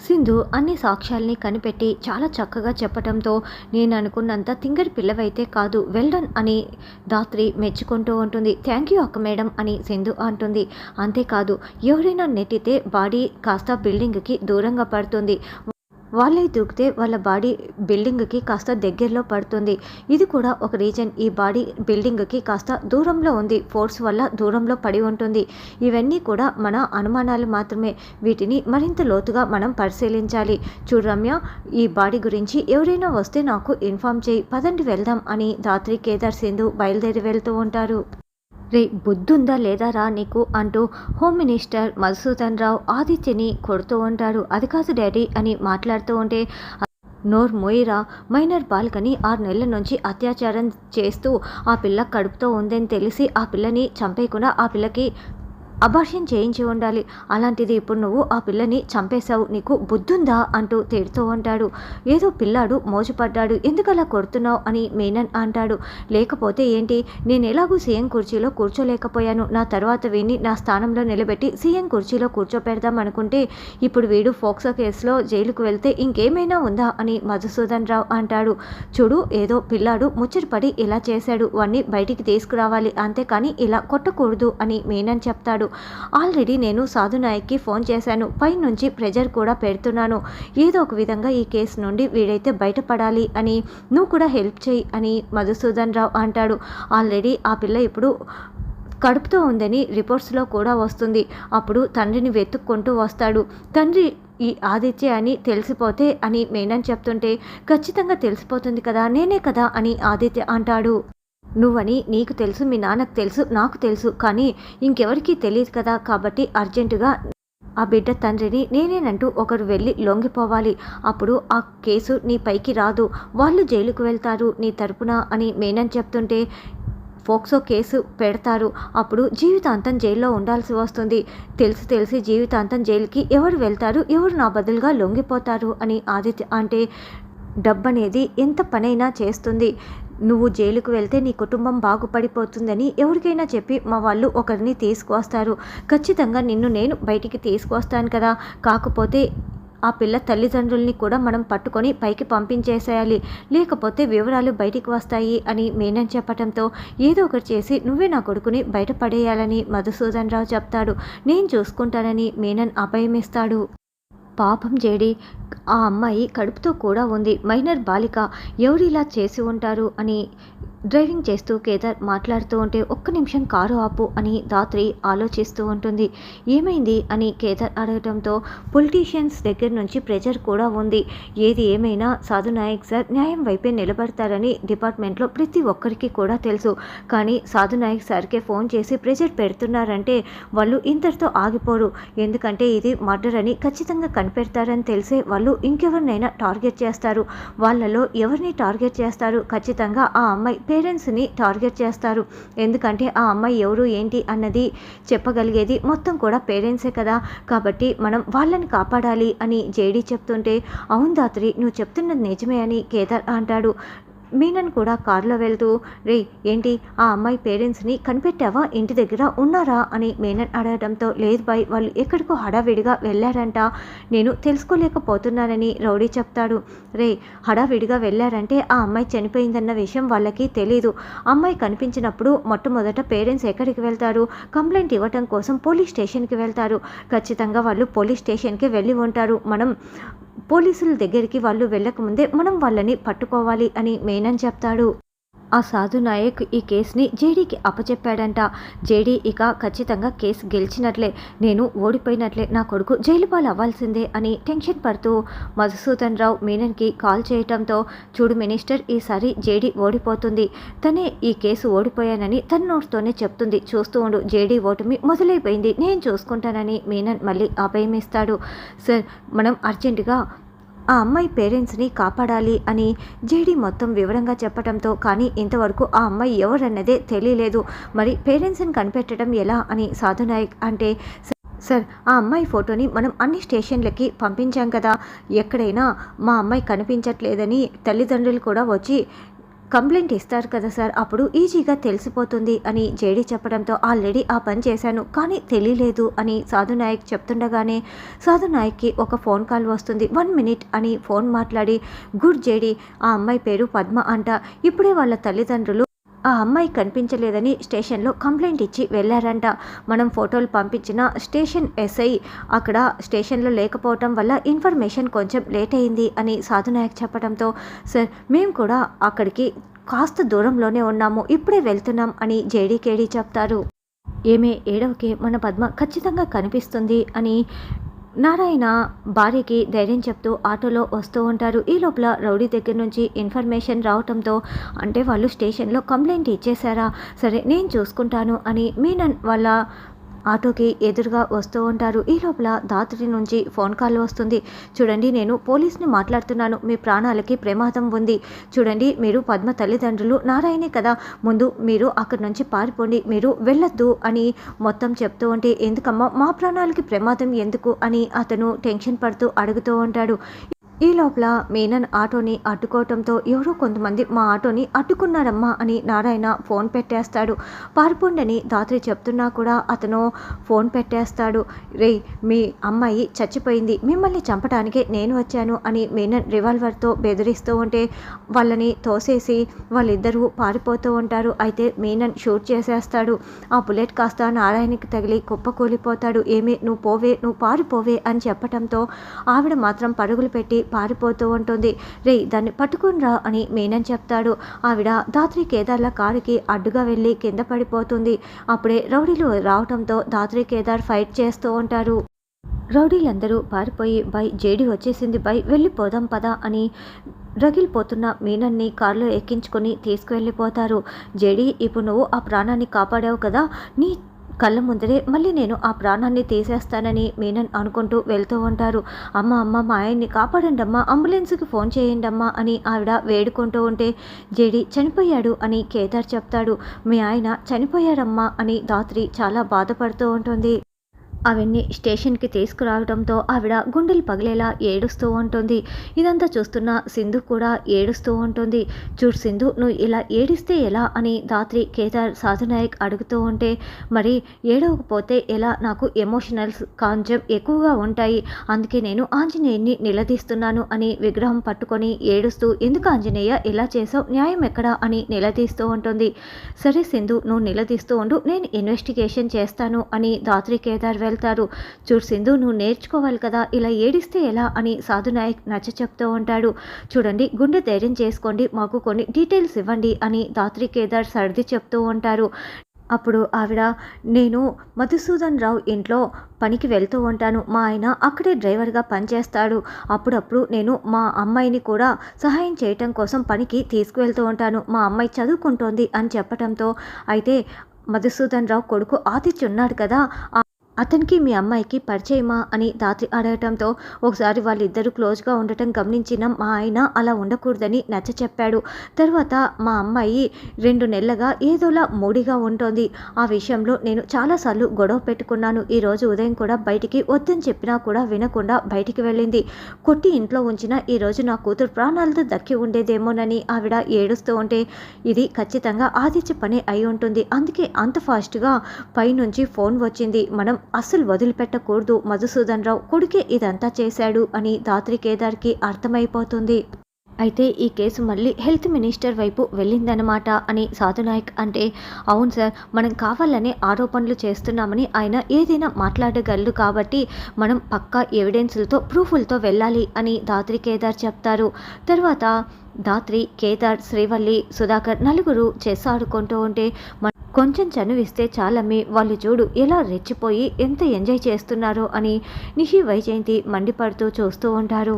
సింధు అన్ని సాక్ష్యాల్ని కనిపెట్టి చాలా చక్కగా చెప్పటంతో నేను అనుకున్నంత తింగరి పిల్లవైతే కాదు, వెల్ డన్ అని ధాత్రి మెచ్చుకుంటూ ఉంటుంది. థ్యాంక్ యూ అక్క మేడం అని సింధు అంటుంది. అంతేకాదు, ఎవరైనా నెట్టితే బాడీ కాస్త బిల్డింగ్కి దూరంగా పడుతుంది, వాళ్ళే దూకితే వాళ్ళ బాడీ బిల్డింగ్కి కాస్త దగ్గరలో పడుతుంది. ఇది కూడా ఒక రీజన్. ఈ బాడీ బిల్డింగ్కి కాస్త దూరంలో ఉంది, ఫోర్స్ వల్ల దూరంలో పడి ఉంటుంది. ఇవన్నీ కూడా మన అనుమానాలు మాత్రమే. వీటిని మరింత లోతుగా మనం పరిశీలించాలి. చూడు రమ్య, ఈ బాడీ గురించి ఎవరైనా వస్తే నాకు ఇన్ఫామ్ చేయి, పదండి వెళ్దాం అని ధాత్రి, కేదార్, సింధు బయలుదేరి వెళ్తూ ఉంటారు. రే, బుద్ధుందా లేదా రా నీకు అంటూ హోమ్ మినిస్టర్ మధుసూదన్ రావు ఆదిత్యని కొడుతూ ఉంటాడు. అది కాదు డాడీ అని మాట్లాడుతూ ఉంటే, నోర్ మోయిరా, మైనర్ బాలికని 6 నెలల నుంచి అత్యాచారం చేస్తూ ఆ పిల్ల కడుపుతో ఉందని తెలిసి ఆ పిల్లని చంపేయకుండా ఆ పిల్లకి అబార్షన్ చేయించి ఉండాలి. అలాంటిది ఇప్పుడు నువ్వు ఆ పిల్లని చంపేశావు, నీకు బుద్ధుందా అంటూ తిడుతూ ఉంటాడు. ఏదో పిల్లాడు మోజుపడ్డాడు, ఎందుకలా కొడుతున్నావు అని మీనన్ అంటాడు. లేకపోతే ఏంటి, నేను ఎలాగూ సీఎం కుర్చీలో కూర్చోలేకపోయాను, నా తర్వాత వీడిని నా స్థానంలో నిలబెట్టి సీఎం కుర్చీలో కూర్చోపెడదాం అనుకుంటే ఇప్పుడు వీడు ఫోక్సో కేసులో జైలుకు వెళ్తే ఇంకేమైనా ఉందా అని మధుసూదన్ రావు అంటాడు. చూడు, ఏదో పిల్లాడు ముచ్చటపడి ఇలా చేశాడు, వాణ్ణి బయటికి తీసుకురావాలి, అంతేకాని ఇలా కొట్టకూడదు అని మీనన్ చెప్తాడు. ఆల్రెడీ నేను సాధు నాయక్కి ఫోన్ చేశాను, పైనుంచి ప్రెజర్ కూడా పెడుతున్నాను. ఏదో ఒక విధంగా ఈ కేసు నుండి వీడైతే బయటపడాలి అని నువ్వు కూడా హెల్ప్ చేయి అని మధుసూదన్ రావు అంటాడు. ఆల్రెడీ ఆ పిల్ల ఇప్పుడు కడుపుతో ఉందని రిపోర్ట్స్లో కూడా వస్తుంది. అప్పుడు తండ్రిని వెతుక్కుంటూ వస్తాడు. తండ్రి ఈ ఆదిత్య అని తెలిసిపోతే అని మీనన్ చెప్తుంటే, ఖచ్చితంగా తెలిసిపోతుంది కదా, నేనే కదా అని ఆదిత్య అంటాడు. నువ్వని నీకు తెలుసు, మీ నాన్నకు తెలుసు, నాకు తెలుసు, కానీ ఇంకెవరికీ తెలియదు కదా, కాబట్టి అర్జెంటుగా ఆ బిడ్డ తండ్రిని నేనేనంటూ ఒకరు వెళ్ళి లొంగిపోవాలి. అప్పుడు ఆ కేసు నీ పైకి రాదు, వాళ్ళు జైలుకు వెళ్తారు నీ తరపున అని మీనన్ చెప్తుంటే, ఫోక్సో కేసు పెడతారు, అప్పుడు జీవితాంతం జైల్లో ఉండాల్సి వస్తుంది. తెలిసి జీవితాంతం జైలుకి ఎవరు వెళ్తారు, ఎవరు నా బదులుగా లొంగిపోతారు అని ఆదిత్య అంటే, డబ్బనేది ఎంత పనైనా చేస్తుంది, నువ్వు జైలుకు వెళ్తే నీ కుటుంబం బాగుపడిపోతుందని ఎవరికైనా చెప్పి మా వాళ్ళు ఒకరిని తీసుకువస్తారు. ఖచ్చితంగా నిన్ను నేను బయటికి తీసుకువస్తాను కదా, కాకపోతే ఆ పిల్ల తల్లిదండ్రుల్ని కూడా మనం పట్టుకొని పైకి పంపించేసేయాలి, లేకపోతే వివరాలు బయటికి వస్తాయి అని మీనన్ చెప్పడంతో, ఏదో ఒకటి చేసి నువ్వే నా కొడుకుని బయటపడేయాలని మధుసూదన్ రావు చెప్తాడు. నేను చూసుకుంటానని మీనన్ అభయమిస్తాడు. పాపం జేడి, ఆ అమ్మాయి కడుపుతో కూడా ఉంది, మైనర్ బాలిక, ఎవరిలా చేసి ఉంటారు అని డ్రైవింగ్ చేస్తూ కేదార్ మాట్లాడుతూ ఉంటే, ఒక్క నిమిషం కారు ఆపు అని ధాత్రి ఆలోచిస్తూ ఉంటుంది. ఏమైంది అని కేదార్ అడగడంతో, పొలిటీషియన్స్ దగ్గర నుంచి ప్రెజర్ కూడా ఉంది, ఏది ఏమైనా సాధు నాయక్ సార్ న్యాయం వైపే నిలబడతారని డిపార్ట్మెంట్లో ప్రతి ఒక్కరికి కూడా తెలుసు. కానీ సాధు నాయక్ సార్కే ఫోన్ చేసి ప్రెజర్ పెడుతున్నారంటే వాళ్ళు ఇంతటితో ఆగిపోరు, ఎందుకంటే ఇది మర్డర్ అని ఖచ్చితంగా కనిపెడతారని తెలిసే వాళ్ళు ఇంకెవరినైనా టార్గెట్ చేస్తారు. వాళ్ళలో ఎవరిని టార్గెట్ చేస్తారు, ఖచ్చితంగా ఆ అమ్మాయి పేరెంట్స్ని టార్గెట్ చేస్తారు. ఎందుకంటే ఆ అమ్మాయి ఎవరు ఏంటి అన్నది చెప్పగలిగేది మొత్తం కూడా పేరెంట్సే కదా, కాబట్టి మనం వాళ్ళని కాపాడాలి అని జేడీ చెప్తుంటే, అవును ధాత్రి, నువ్వు చెప్తున్నది నిజమే అని కేదార్ అంటాడు. మీనన్ కూడా కారులో వెళ్తూ, రే ఏంటి, ఆ అమ్మాయి పేరెంట్స్ని కనిపెట్టావా, ఇంటి దగ్గర ఉన్నారా అని మీనన్ అడగడంతో, లేదు బాయ్, వాళ్ళు ఎక్కడికో హడావిడిగా వెళ్ళారంట, నేను తెలుసుకోలేకపోతున్నానని రౌడీ చెప్తాడు. రే, హడావిడిగా వెళ్ళారంటే ఆ అమ్మాయి చనిపోయిందన్న విషయం వాళ్ళకి తెలీదు. అమ్మాయి కనిపించినప్పుడు మొట్టమొదట పేరెంట్స్ ఎక్కడికి వెళ్తారు, కంప్లైంట్ ఇవ్వటం కోసం పోలీస్ స్టేషన్కి వెళ్తారు. ఖచ్చితంగా వాళ్ళు పోలీస్ స్టేషన్కి వెళ్ళి ఉంటారు. మనం పోలీసుల దగ్గరికి వాళ్ళు వెళ్ళకముందే మనం వాళ్ళని పట్టుకోవాలి అని మీనన్ చెప్తాడు. ఆ సాధు నాయక్ ఈ కేసుని జేడీకి అప్పచెప్పాడంట. జేడీ ఇక ఖచ్చితంగా కేసు గెలిచినట్లే, నేను ఓడిపోయినట్లే, నా కొడుకు జైలు పాలు అవ్వాల్సిందే అని టెన్షన్ పడుతూ మధుసూదన్ రావు మీనన్కి కాల్ చేయటంతో, చూడు మినిస్టర్, ఈసారి జేడీ ఓడిపోతుంది, తనే ఈ కేసు ఓడిపోయానని తన నోట్తోనే చెప్తుంది, చూస్తూ ఉండు, జేడీ ఓటమి మొదలైపోయింది, నేను చూసుకుంటానని మీనన్ మళ్ళీ అభయమిస్తాడు. సార్, మనం అర్జెంటుగా ఆ అమ్మాయి పేరెంట్స్ని కాపాడాలి అని జేడీ మొత్తం వివరంగా చెప్పడంతో, కానీ ఇంతవరకు ఆ అమ్మాయి ఎవరన్నదే తెలియలేదు, మరి పేరెంట్స్ని కనిపెట్టడం ఎలా అని సాధు నాయక్ అంటే, సార్, ఆ అమ్మాయి ఫోటోని మనం అన్ని స్టేషన్లకి పంపించాం కదా, ఎక్కడైనా మా అమ్మాయి కనిపించట్లేదని తల్లిదండ్రులు కూడా వచ్చి కంప్లైంట్ ఇస్తారు కదా సార్, అప్పుడు ఈజీగా తెలిసిపోతుంది అని జేడీ చెప్పడంతో ఆల్రెడీ ఆ పని చేశాను కానీ తెలియలేదు అని సాధు నాయక్ చెప్తుండగానే సాధు నాయక్కి ఒక ఫోన్ కాల్ వస్తుంది. 1 మినిట్ అని ఫోన్ మాట్లాడి, గుడ్ జేడీ, ఆ అమ్మాయి పేరు పద్మ అంట. ఇప్పుడే వాళ్ళ తల్లిదండ్రులు ఆ అమ్మాయి కనిపించలేదని స్టేషన్లో కంప్లైంట్ ఇచ్చి వెళ్ళారంట. మనం ఫోటోలు పంపించిన స్టేషన్ ఎస్ఐ అక్కడ స్టేషన్లో లేకపోవటం వల్ల ఇన్ఫర్మేషన్ కొంచెం లేట్ అయింది అని సాధునాయక్ చెప్పడంతో, సార్ మేము కూడా అక్కడికి కాస్త దూరంలోనే ఉన్నాము, ఇప్పుడే వెళ్తున్నాం అని జేడీకేడీ చెప్తారు. ఏమే ఏడవకే, మన పద్మ ఖచ్చితంగా కనిపిస్తుంది అని నారాయణ భార్యకి ధైర్యం చెప్తూ ఆటోలో వస్తూ ఉంటారు. ఈ లోపల రౌడీ దగ్గర నుంచి ఇన్ఫర్మేషన్ రావటంతో, అంటే వాళ్ళు స్టేషన్లో కంప్లైంట్ ఇచ్చేశారా, సరే నేను చూసుకుంటాను అని మీనన్ వాళ్ళ ఆటోకి ఎదురుగా వస్తూ ఉంటారు. ఈ లోపల దాత్రి నుంచి ఫోన్ కాల్ వస్తుంది. చూడండి, నేను పోలీస్ని మాట్లాడుతున్నాను, మీ ప్రాణాలకి ప్రమాదం ఉంది. చూడండి, మీరు పద్మ తల్లిదండ్రులు నారాయణే కదా, ముందు మీరు అక్కడి నుంచి పారిపోండి, మీరు వెళ్ళొద్దు అని మొత్తం చెప్తూ ఉంటే, ఎందుకమ్మా మా ప్రాణాలకి ప్రమాదం ఎందుకు అని అతను టెన్షన్ పడుతూ అడుగుతూ ఉంటాడు. ఈ లోపల మీనన్ ఆటోని అడ్డుకోవటంతో, ఎవరో కొంతమంది మా ఆటోని అడ్డుకున్నారమ్మా అని నారాయణ ఫోన్ పెట్టేస్తాడు. పారిపోండని దాత్రి చెప్తున్నా కూడా అతను ఫోన్ పెట్టేస్తాడు. రే, మీ అమ్మాయి చచ్చిపోయింది, మిమ్మల్ని చంపడానికే నేను వచ్చాను అని మీనన్ రివాల్వర్తో బెదిరిస్తూ ఉంటే వాళ్ళని తోసేసి వాళ్ళిద్దరూ పారిపోతూ ఉంటారు. అయితే మీనన్ షూట్ చేసేస్తాడు. ఆ బుల్లెట్ కాస్త నారాయణకి తగిలి కుప్పకూలిపోతాడు. ఏమి, నువ్వు పోవే, నువ్వు పారిపోవే అని చెప్పడంతో ఆవిడ మాత్రం పరుగులు పెట్టి పారిపోతూ ఉంటుంది. రే, దాన్ని పట్టుకునిరా అని మీనన్ చెప్తాడు. ఆవిడ దాత్రి కేదార్ల కారుకి అడ్డుగా వెళ్ళి కింద పడిపోతుంది. అప్పుడే రౌడీలు రావటంతో దాత్రి కేదార్ ఫైట్ చేస్తూ ఉంటారు. రౌడీలందరూ పారిపోయి, బై జేడీ వచ్చేసింది, బై వెళ్ళిపోదాం పదా అని రగిలిపోతున్న మీనన్ని కారులో ఎక్కించుకొని తీసుకువెళ్ళిపోతారు. జేడీ, ఇప్పుడు నువ్వు ఆ ప్రాణాన్ని కాపాడావు కదా, నీ కళ్ళ ముందరే మళ్ళీ నేను ఆ ప్రాణాన్ని తీసేస్తానని మీనన్ అనుకుంటూ వెళ్తూ ఉంటారు. అమ్మ అమ్మ, మా ఆయన్ని కాపాడండి అమ్మా, అంబులెన్స్కి ఫోన్ చేయండి అమ్మా అని ఆవిడ వేడుకుంటూ ఉంటే, జేడీ చనిపోయాడు అని కేదార్ చెప్తాడు. మీ ఆయన చనిపోయాడమ్మా అని దాత్రి చాలా బాధపడుతూ ఉంటుంది. అవన్నీ స్టేషన్కి తీసుకురావడంతో ఆవిడ గుండెలు పగిలేలా ఏడుస్తూ ఉంటుంది. ఇదంతా చూస్తున్న సింధు కూడా ఏడుస్తూ ఉంటుంది. చూడు సింధు, నువ్వు ఇలా ఏడిస్తే ఎలా అని దాత్రి కేదార్ సాధునాయక్ అడుగుతూ ఉంటే, మరి ఏడవకపోతే ఎలా, నాకు ఎమోషనల్స్ కొంచెం ఎక్కువగా ఉంటాయి, అందుకే నేను ఆంజనేయుని నిలదీస్తున్నాను అని విగ్రహం పట్టుకొని ఏడుస్తూ, ఎందుకు ఆంజనేయ ఇలా చేసావు, న్యాయం ఎక్కడా అని నిలదీస్తూ ఉంటుంది. సరే సింధు, నువ్వు నిలదీస్తూ ఉండు, నేను ఇన్వెస్టిగేషన్ చేస్తాను అని దాత్రి కేదార్ వెళ్తారు. చూడు సింధు, నువ్వు నేర్చుకోవాలి కదా, ఇలా ఏడిస్తే ఎలా అని సాధునాయక్ నచ్చ చెప్తూ ఉంటాడు. చూడండి, గుండె ధైర్యం చేసుకోండి, మాకు కొన్ని డీటెయిల్స్ ఇవ్వండి అని దాత్రి కేదార్ సర్ది చెప్తూ ఉంటారు. అప్పుడు ఆవిడ, నేను మధుసూదన్ రావు ఇంట్లో పనికి వెళ్తూ ఉంటాను, మా ఆయన అక్కడే డ్రైవర్గా పనిచేస్తాడు, అప్పుడప్పుడు నేను మా అమ్మాయిని కూడా సహాయం చేయటం కోసం పనికి తీసుకువెళ్తూ ఉంటాను, మా అమ్మాయి చదువుకుంటోంది అని చెప్పడంతో, అయితే మధుసూదన్ రావు కొడుకు ఆదిత్య ఉన్నాడు కదా, అతనికి మీ అమ్మాయికి పరిచయమా అని దాత్రి అడగటంతో, ఒకసారి వాళ్ళిద్దరూ క్లోజ్గా ఉండటం గమనించిన మా ఆయన అలా ఉండకూడదని నచ్చ చెప్పాడు. తర్వాత మా అమ్మాయి 2 నెలలుగా ఏదోలా మూడిగా ఉంటుంది, ఆ విషయంలో నేను చాలాసార్లు గొడవ పెట్టుకున్నాను, ఈరోజు ఉదయం కూడా బయటికి వద్దని చెప్పినా కూడా వినకుండా బయటికి వెళ్ళింది, కొట్టి ఇంట్లో ఉంచిన ఈరోజు నా కూతురు ప్రాణాలతో దక్కి ఉండేదేమోనని ఆవిడ ఏడుస్తూ ఉంటే, ఇది ఖచ్చితంగా ఆదిత్య పని అయి ఉంటుంది, అందుకే అంత ఫాస్ట్గా పైనుంచి ఫోన్ వచ్చింది, మనం అస్సలు వదిలిపెట్టకూడదు, మధుసూదన్ రావు కొడుకే ఇదంతా చేశాడు అని దాత్రి కేదార్కి అర్థమైపోతుంది. అయితే ఈ కేసు మళ్ళీ హెల్త్ మినిస్టర్ వైపు వెళ్ళిందనమాట అని సాధునాయక్ అంటే, అవును సార్, మనం కావాలనే ఆరోపణలు చేస్తున్నామని ఆయన ఏదైనా మాట్లాడగలరు కాబట్టి మనం పక్కా ఎవిడెన్స్లతో ప్రూఫ్లతో వెళ్ళాలి అని దాత్రి కేదార్ చెప్తారు. తర్వాత దాత్రి కేదార్ శ్రీవల్లి సుధాకర్ నలుగురు చెస్ ఆడుకుంటూ ఉంటే, కొంచెం చనువిస్తే చాలమ్మి, వాళ్ళు చూడు ఎలా రెచ్చిపోయి ఎంత ఎంజాయ్ చేస్తున్నారో అని నిషి వైజయంతి మండిపడుతూ చూస్తూ ఉంటారు.